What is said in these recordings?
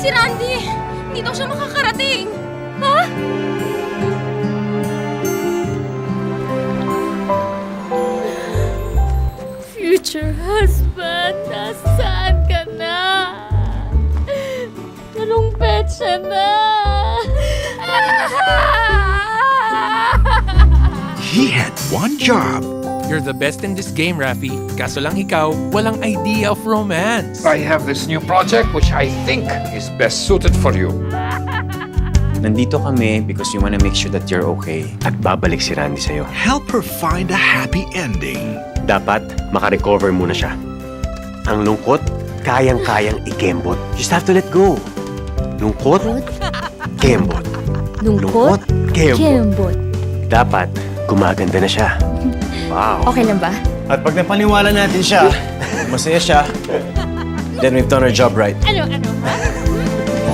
Si Randy! Hindi daw siya makakarating! Ha? Future husband, nasaan ka na? Anong petsa na? He had one job. You're the best in this game, Rafi. Kaso lang ikaw, walang idea of romance. I have this new project which I think is best suited for you. Nandito kami because we wanna make sure that you're okay. At babalik si Randy sa'yo. Help her find a happy ending. Dapat makarecover muna siya. Ang lungkot, kayang-kayang ikembot. Just have to let go. Lungkot, kembot. Lungkot, kembot. Dapat gumaganda na siya. Wow. Okay lang ba? At pag napaniwala natin siya, masaya siya, then we've done our job right. Ano?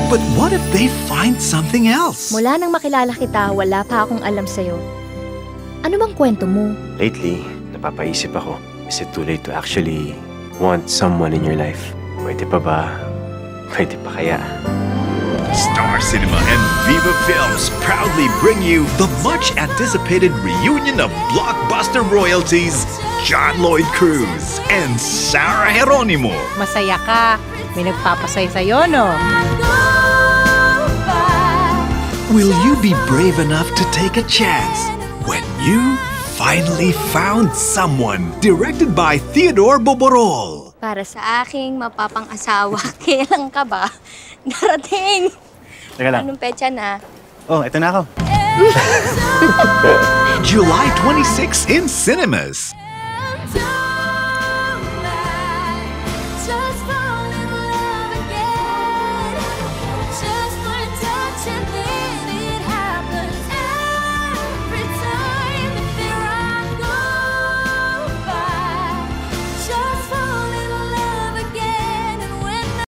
But what if they find something else? Mula nang makilala kita, wala pa akong alam sa'yo. Ano bang kwento mo? Lately, napapaisip ako, is it too late to actually want someone in your life? Pwede pa ba? Pwede pa kaya? Star Cinema and Viva Films proudly bring you the much-anticipated reunion of blockbuster royalties John Lloyd Cruz and Sarah Geronimo. Masaya ka. May nagpapasay sa'yo, no? Will you be brave enough to take a chance when you finally found someone? Directed by Theodore Boborol. Para sa aking mapapang-asawa, kailan ka ba darating? Teka lang. Anong petsa na? Oh, eto na ako. July 26 in cinemas.